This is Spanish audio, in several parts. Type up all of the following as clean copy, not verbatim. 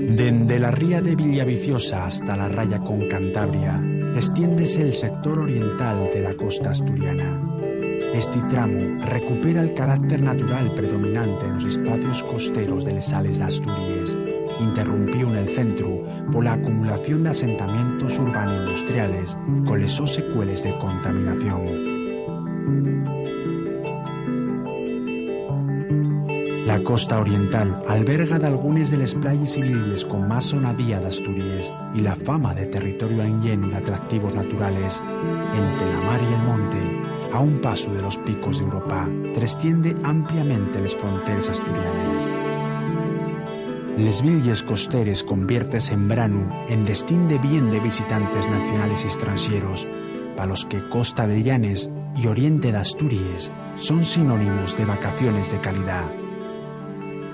Dende la ría de Villaviciosa hasta la raya con Cantabria, extiéndese el sector oriental de la costa asturiana. Este tramo recupera el carácter natural predominante en los espacios costeros de les Sales de Asturias, interrumpido en el centro por la acumulación de asentamientos urbano-industriales con les secuelas de contaminación. La costa oriental alberga de algunas de las playas y villas con más sonadía de Asturias y la fama de territorio lleno de atractivos naturales. Entre la mar y el monte, a un paso de los picos de Europa, trasciende ampliamente las fronteras asturianas. Les villas costeres conviertes en verano en destino de bien de visitantes nacionales y extranjeros, para los que Costa de Llanes y Oriente de Asturias son sinónimos de vacaciones de calidad.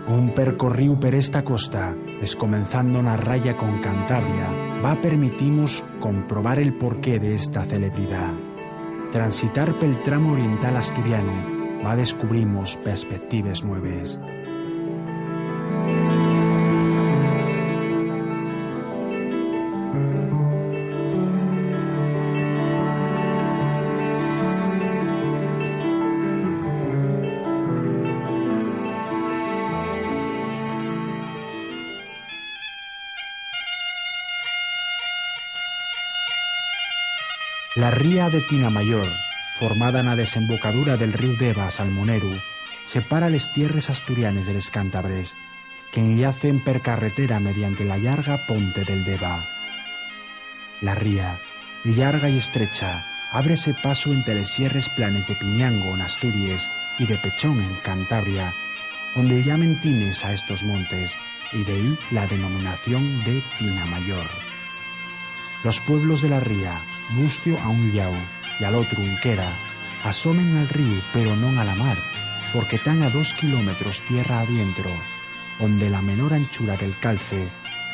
Un percorrido per esta costa, comenzando na raya con Cantabria, va a permitirnos comprobar el porqué de esta celebridad. Transitar pel tramo oriental asturiano va a descubrimos perspectivas nuevas. La ría de Tinamayor, formada en la desembocadura del río Deva a Salmoneru, separa les tierras asturianes de les cántabres, que enlacen per carretera mediante la llarga ponte del Deva. La ría, llarga y estrecha, ábrese paso entre les sierras planes de Piñango en Asturias y de Pechón en Cantabria, donde llaman tines a estos montes, y de ahí la denominación de Tinamayor. Los pueblos de la ría, Mustio a un llau y al otro Unquera, asomen al río pero no a la mar, porque están a 2 kilómetros tierra adentro, donde la menor anchura del calce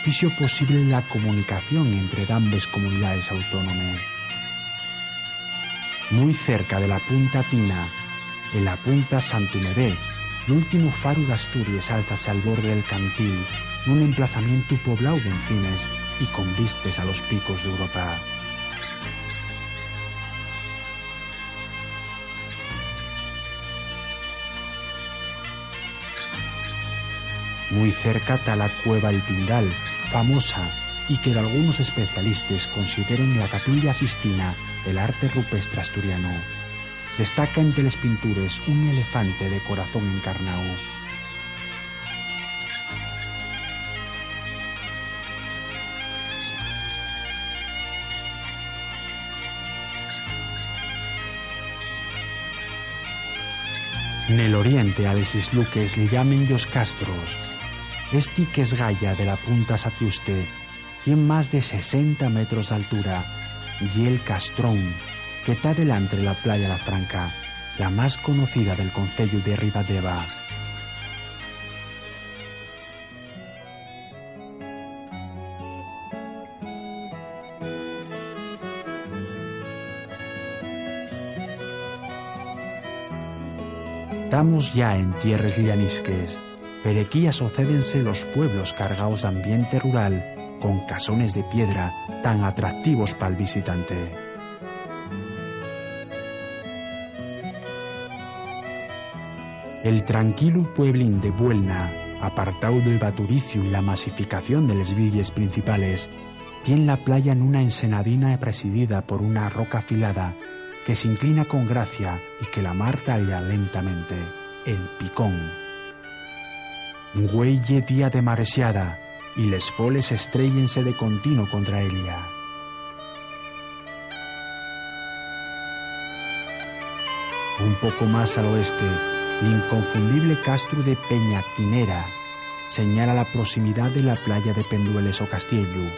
hizo posible la comunicación entre ambas comunidades autónomas. Muy cerca de la punta Tina, en la punta Santumeré, el último faro de Asturias alzase al borde del Cantil, un emplazamiento poblado de encinas y con vistas a los picos de Europa. Muy cerca está la cueva El Pindal, famosa y que algunos especialistas consideran la capilla Sistina del arte rupestre asturiano. Destaca entre las pinturas un elefante de corazón encarnado. En el oriente a les isluques le llamen los castros. Este que es galla de la punta Satiuste tiene más de 60 metros de altura y el Castrón, que está delante de la playa La Franca, la más conocida del concello de Ribadeva. Estamos ya en tierras llanisques, pero aquí asocédense los pueblos cargados de ambiente rural con casones de piedra tan atractivos para el visitante. El tranquilo pueblín de Buelna, apartado del baturicio y la masificación de las villas principales, tiene la playa en una ensenadina presidida por una roca afilada que se inclina con gracia y que la mar talla lentamente, el Picón. Güelle día de mareseada y les foles estréllense de continuo contra ella. Un poco más al oeste, el inconfundible castro de Peñaquinera señala la proximidad de la playa de Pendueles o Castiello.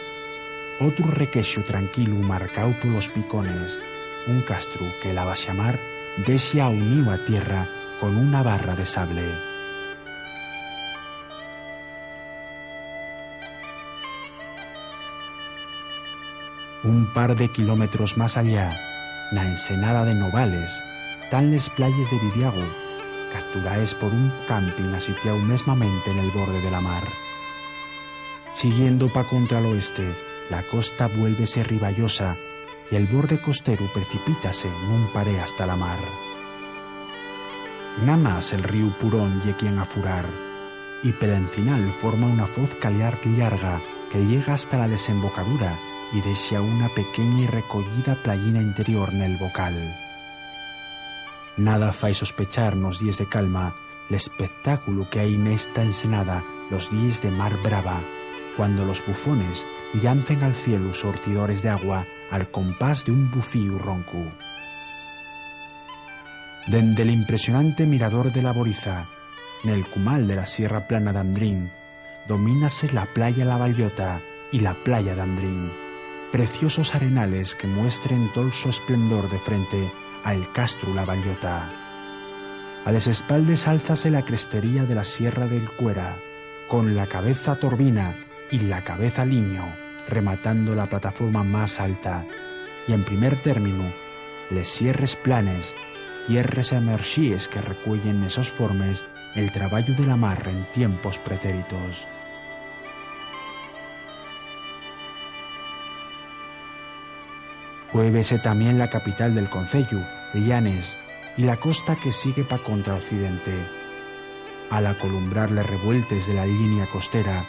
Otro requexo tranquilo marcado por los picones, un castro que la Baxamar dexa unido a tierra con una barra de sable. Un par de kilómetros más allá, la ensenada de Novales, están las playas de Vidiago, capturadas por un camping asitiado mesmamente en el borde de la mar. Siguiendo pa contra el oeste, la costa vuélvese riballosa y el borde costero precipítase nun paré hasta la mar. Na más el río Purón lle quien afurar, y pel encinal forma una foz caliar llarga que llega hasta la desembocadura y dexa una pequeña y recollida playina interior nel bocal. Nada fai sospechar nos días de calma l'espectáculo que hai nesta ensenada los días de mar brava, cuando los bufones llancen al cielo sortidores de agua al compás de un bufío ronco. Dende el impresionante mirador de la Boriza, nel cumal de la Sierra Plana d'Andrín, domínase la playa La Vallota y la playa d'Andrín, preciosos arenales que muestren todo su esplendor de frente a el castro La Vallota. A les espaldes álzase la crestería de la Sierra del Cuera, con la cabeza Torbina y la cabeza Liño, rematando la plataforma más alta, y en primer término, les sierres planes, tierres emerxíes que recuellen esos formes el traballo de la mar en tiempos pretéritos. Muévese también la capital del concello, Llanes, y la costa que sigue pa contra occidente. Al acolumbrar las revueltes de la línea costera,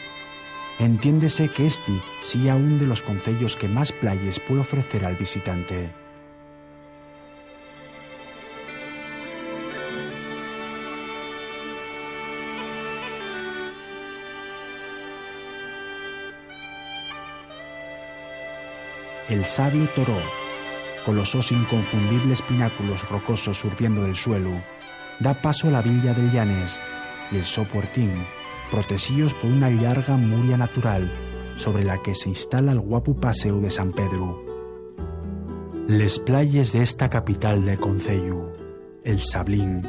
entiéndese que este sea un de los concellos que más playas puede ofrecer al visitante. El sabio Toró, con los sos inconfundibles pináculos rocosos surdiendo del suelo, da paso a la villa del Llanes y el so Puertín, protegidos por una larga muria natural sobre la que se instala el guapo paseo de San Pedro. Les playes de esta capital del concello, el Sablín,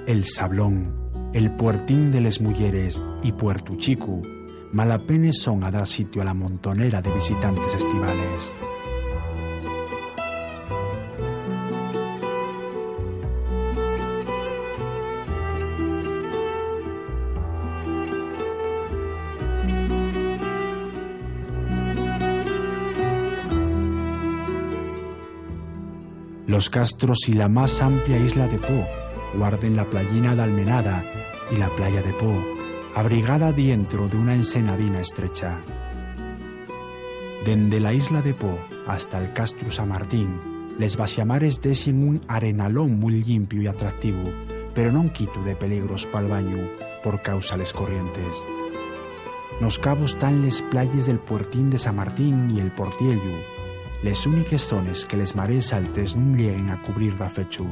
el Sablón, el Puertín de les Mulleres y Puerto Chico, malapenes son a dar sitio a la montonera de visitantes estivales. Los castros y la más amplia isla de Po guarden la playina de Almenada y la playa de Po, abrigada dentro de una ensenadina estrecha. Dende la isla de Po hasta el castro San Martín, les baxamares dexen un arenalón muy limpio y atractivo, pero non quito de peligros pa'l baño por causa les corrientes. Nos cabos tan les playes del Puertín de San Martín y el Portiello, les úniques zones que les marees altes non lleguen a cubrir da fechu.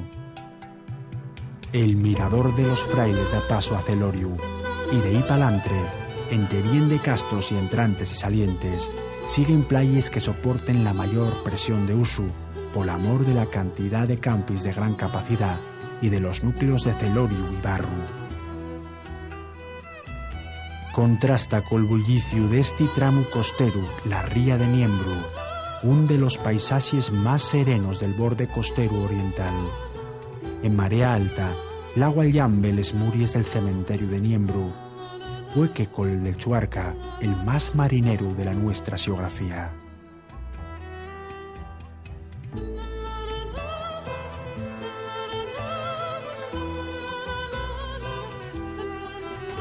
El mirador de los frailes da paso a Celorio, y de ahí pa'lantre, entre bien de castros y entrantes y salientes, siguen playes que soporten la mayor presión de uso, por amor de la cantidad de campis de gran capacidad y de los núcleos de Celorio y Barru. Contrasta col bullicio de este tramo costero la ría de Niembro, un de los paisajes más serenos del borde costero oriental. En marea alta, el agua llambe les muries del cementerio de Niembro, fue que col el del Chuarca, el más marinero de la nuestra geografía.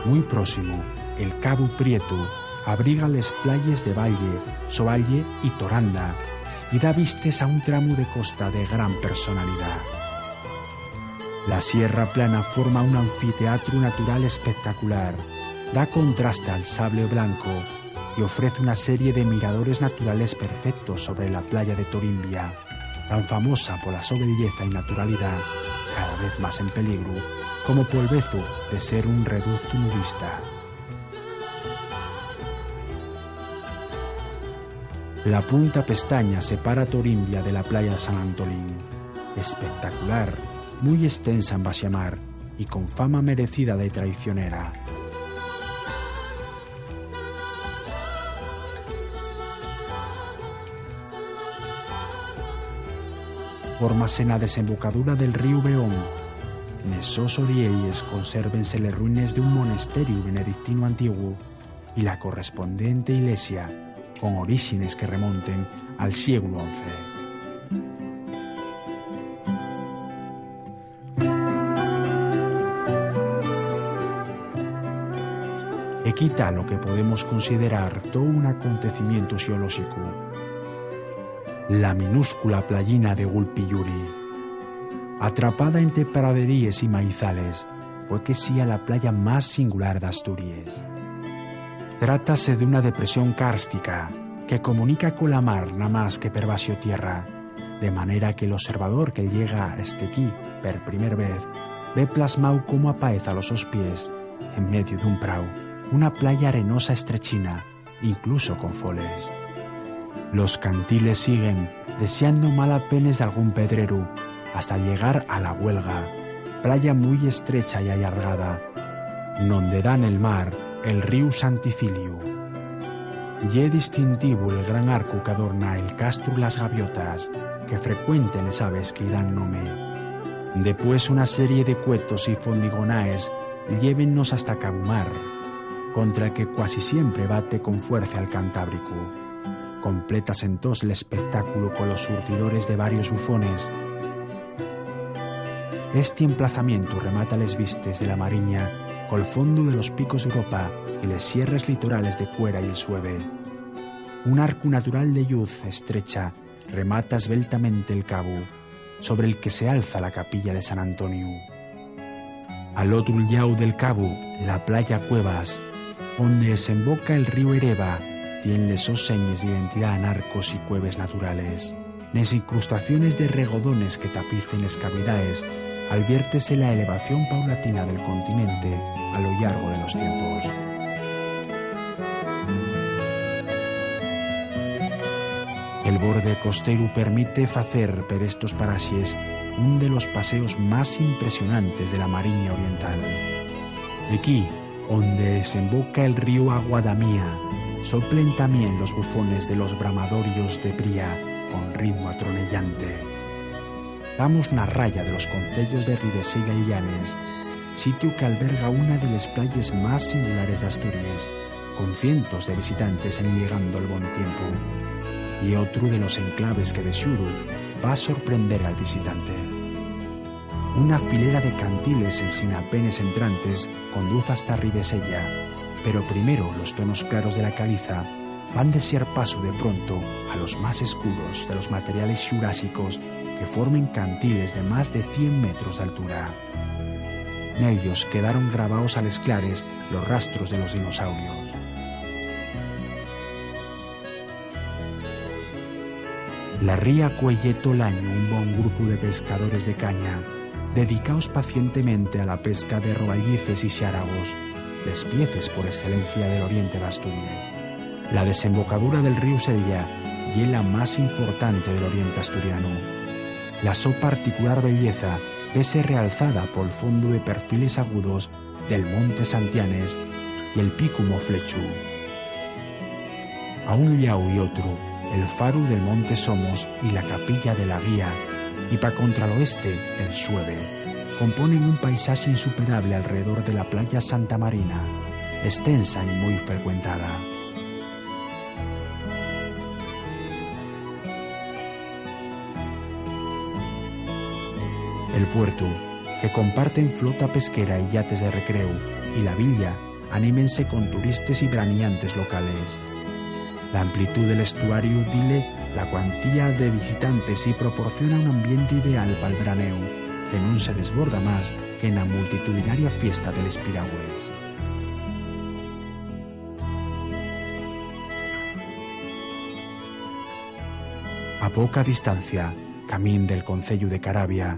Muy próximo, el Cabo Prieto abriga les playes de Valle, Sovalle y Toranda y da vistes a un tramo de costa de gran personalidad. La Sierra Plana forma un anfiteatro natural espectacular, da contraste al sable blanco y ofrece una serie de miradores naturales perfectos sobre la playa de Torimbia, tan famosa por la su belleza y naturalidad, cada vez más en peligro, como por el bezo de ser un reducto nudista. La punta Pestaña separa Torimbia de la playa San Antolín, espectacular, muy extensa en baxamar y con fama merecida de traicionera. Fórmase en la desembocadura del río Beón. Nesos orielles consérvense les ruines de un monasterio benedictino antiguo y la correspondiente iglesia, con orígenes que remonten al siglo XI. Quita lo que podemos considerar todo un acontecimiento geológico. La minúscula playina de Gulpiyuri, atrapada entre praderías y maizales, puede que sea la playa más singular de Asturias. Trátase de una depresión kárstica que comunica con la mar nada más que per baixo tierra, de manera que el observador que llega hasta aquí per primera vez ve plasmado cómo apaeza a los sus pies, en medio de un prau, una playa arenosa estrechina, incluso con foles. Los cantiles siguen deseando malapenes de algún pedrero hasta llegar a la Huelga, playa muy estrecha y allargada, donde dan el mar el río Santicilio. Y distintivo el gran arco que adorna el castro Las Gaviotas, que frecuenten les aves que dan nome. Después una serie de cuetos y fondigonaes llévennos hasta Cabumar, contra el que casi siempre bate con fuerza el Cantábrico. Completas entonces el espectáculo con los surtidores de varios bufones. Este emplazamiento remata les vistes de la Mariña col fondo de los picos de Europa y les sierras litorales de Cuera y el Sueve. Un arco natural de luz estrecha remata esbeltamente el cabo, sobre el que se alza la capilla de San Antonio. Al otro lado del cabo, la playa Cuevas, donde desemboca el río Ereba, tiene esos señas de identidad en arcos y cueves naturales. Nes incrustaciones de regodones que tapicen las cavidades, adviértese la elevación paulatina del continente a lo largo de los tiempos. El borde costero permite hacer per estos paraxes un de los paseos más impresionantes de la Mariña Oriental. Aquí, donde desemboca el río Aguadamía, soplen también los bufones de los bramadorios de Bría con ritmo atronellante. Damos na raya de los concellos de Ridesella y Llanes, sitio que alberga una de las playas más singulares de Asturias, con cientos de visitantes en llegando el buen tiempo, y otro de los enclaves que de Xuru va a sorprender al visitante. Una filera de cantiles en sin apenas entrantes conduce hasta Ridesella, pero primero los tonos claros de la caliza van de ser paso de pronto a los más escuros de los materiales jurásicos que formen cantiles de más de 100 metros de altura. En ellos quedaron grabados al esclares los rastros de los dinosaurios. La ría cuelle todo el año un buen grupo de pescadores de caña, dedicados pacientemente a la pesca de roballices y xáragos, les pieces por excelencia del oriente de Asturias. La desembocadura del río Sevilla y la más importante del oriente asturiano. La su particular belleza vese realzada por el fondo de perfiles agudos del monte Santianes y el pico Moflechu. A un lado y otro, el faro del monte Somos y la capilla de la Guía, y para contra el oeste, el Sueve, componen un paisaje insuperable alrededor de la playa Santa Marina, extensa y muy frecuentada. El puerto, que comparten flota pesquera y yates de recreo, y la villa, anímense con turistas y braneantes locales. La amplitud del estuario dile la cuantía de visitantes y proporciona un ambiente ideal para el veraneo, que no se desborda más que en la multitudinaria fiesta de les piragües. A poca distancia, camín del concello de Caravia,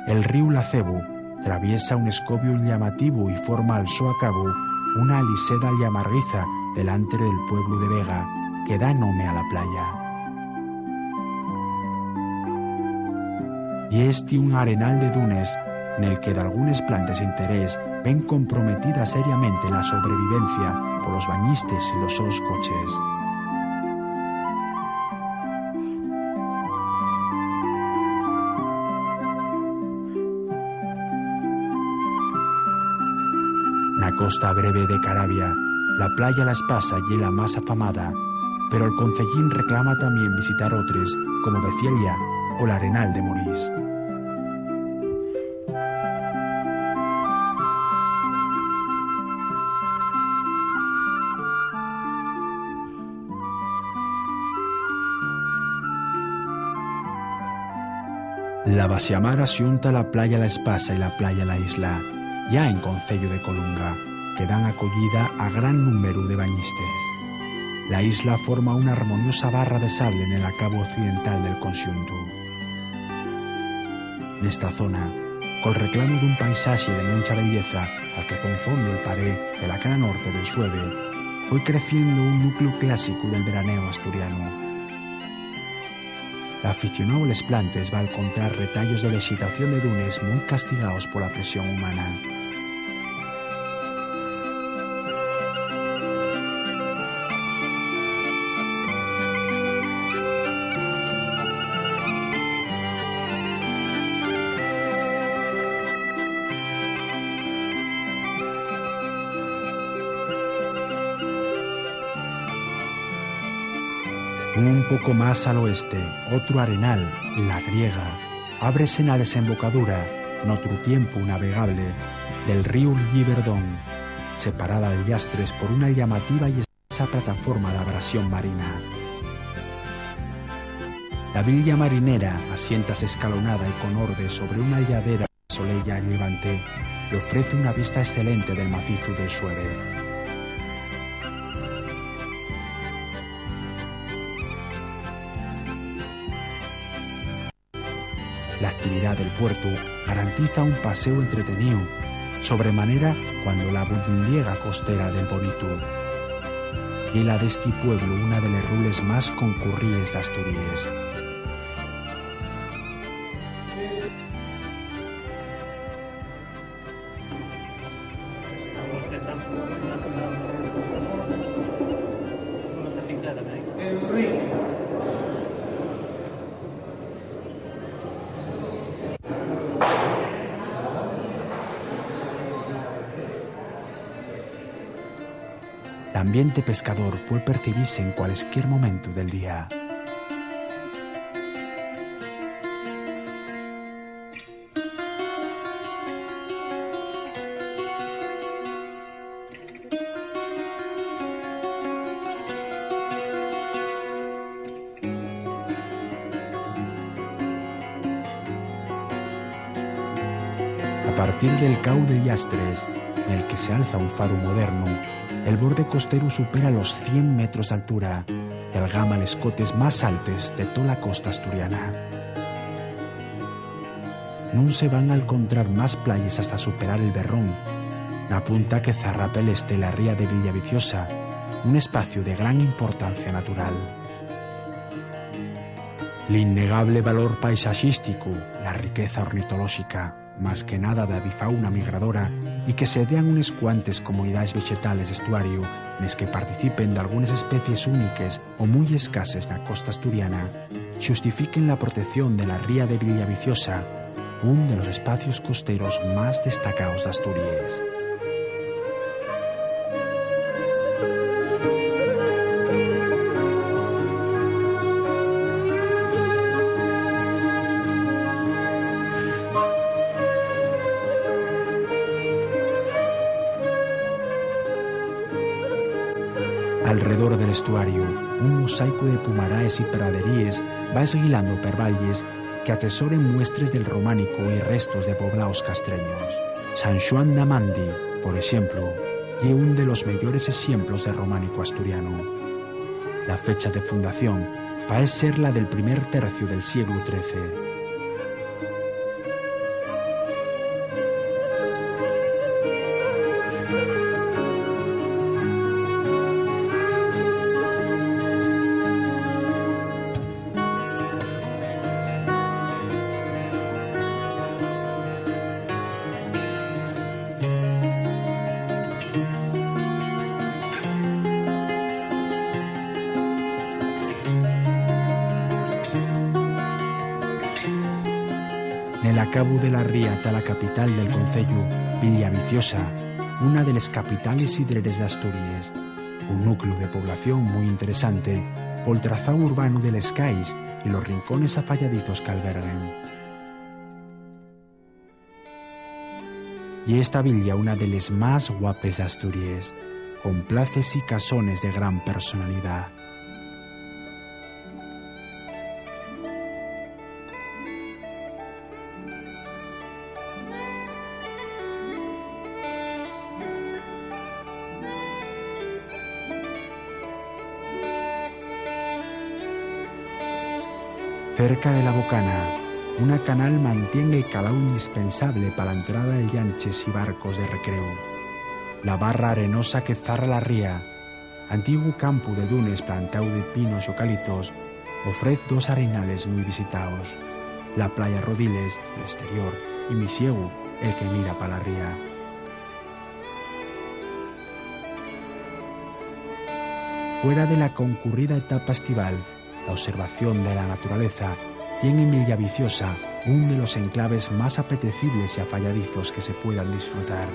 el río Lacebu traviesa un escobio llamativo y forma al so a cabo una aliseda llamarguiza delante del pueblo de Vega, que da nombre a la playa. Y este un arenal de dunes en el que de algunas plantas de interés ven comprometida seriamente la sobrevivencia por los bañistes y los sus coches. La costa breve de Caravia La playa La Espasa y la más afamada, pero el concellín reclama también visitar otras como Beciella o la Arenal de Morís. La vaciamar asunta la playa La Espasa y la playa La Isla, ya en concello de Colunga, que dan acogida a gran número de bañistes. La isla forma una armoniosa barra de sable en el acabo occidental del conxunto. Nesta zona, col reclamo dun paisaxe de mucha belleza al que confonde el paré de la cara norte del Sueve, foi creciendo un núcleo clásico del veraneo asturiano. L'aficionado a les plantes va a encontrar retallos de vegetación de dunes muy castigados por la presión humana. Un poco más al oeste, otro arenal, la Griega, ábrese en la desembocadura, en otro tiempo navegable, del río Lliberdón, separada de Llastres por una llamativa y espesa plataforma de abrasión marina. La villa marinera, asientas escalonada y con orde sobre una lladera de solella y levante, le ofrece una vista excelente del macizo del Sueve. La actividad del puerto garantiza un paseo entretenido, sobremanera cuando la bulliliega costera del Bonito. Y la de este pueblo una de las rules más concurridas de Asturias. El ambiente pescador puede percibirse en cualquier momento del día. A partir del cabo de Llastres, en el que se alza un faro moderno, el borde costero supera los 100 metros de altura y algama los cotes más altos de toda la costa asturiana. No se van a encontrar más playas hasta superar el Berrón, la punta que zarrapa el este la ría de Villaviciosa, un espacio de gran importancia natural. El innegable valor paisajístico, la riqueza ornitológica, más que nada de avifauna migradora, y que se dean unes cuantes comunidades vegetales de estuario nes que participen de algunas especies únicas o muy escasas na costa asturiana, justifiquen la protección de la ría de Villaviciosa, uno de los espacios costeros más destacados de Asturias. Alrededor del estuario, un mosaico de pumaraes y praderíes va esguilando per valles que atesoren muestres del románico y restos de poblados castreños. San Juan de Amandi, por ejemplo, y uno de los mayores ejemplos de románico asturiano. La fecha de fundación parece ser la del primer tercio del siglo XIII. En el acabo de la ría está la capital del concello, Villaviciosa, una de las capitales hidreres de Asturias. un núcleo de población muy interesante por el trazado urbano del Escais y los rincones afalladizos que alberguen. Y esta villa una de las más guapes de Asturias, con places y casones de gran personalidad. Cerca de la Bocana, una canal mantiene el calao indispensable para la entrada de llanches y barcos de recreo. La barra arenosa que zarra la ría, antiguo campo de dunes plantado de pinos y eucaliptos, ofrece dos arenales muy visitados. La playa Rodiles, el exterior, y Misiegu, el que mira para la ría. Fuera de la concurrida etapa estival, la observación de la naturaleza tiene en Villaviciosa uno de los enclaves más apetecibles y afalladizos que se puedan disfrutar.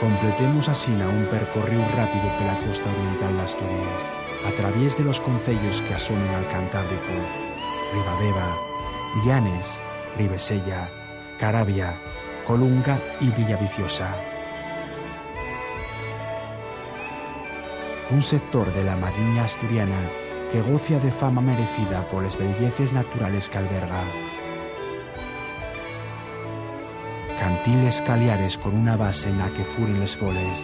Completemos así un percorrido rápido por la costa oriental de Asturias, a través de los concellos que asomen al Cantábrico: Ribadeva, Llanes, Ribesella, Caravia, Colunga y Villaviciosa. Un sector de la Mariña asturiana que goza de fama merecida por las belleces naturales que alberga. Cantiles caliares con una base en la que furen les foles,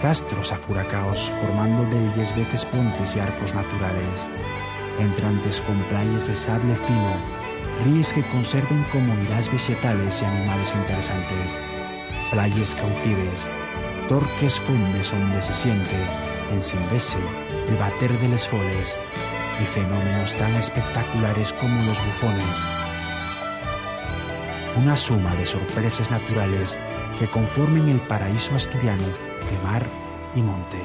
castros afuracaos formando delles veces pontes y arcos naturales, entrantes con playas de sable fino, ríos que conserven comunidades vegetales y animales interesantes, playas cautives, torques fondes donde se siente, en sin vese, el bater de les foles, y fenómenos tan espectaculares como los bufones. Una suma de sorpresas naturales que conformen el paraíso asturiano de mar y monte.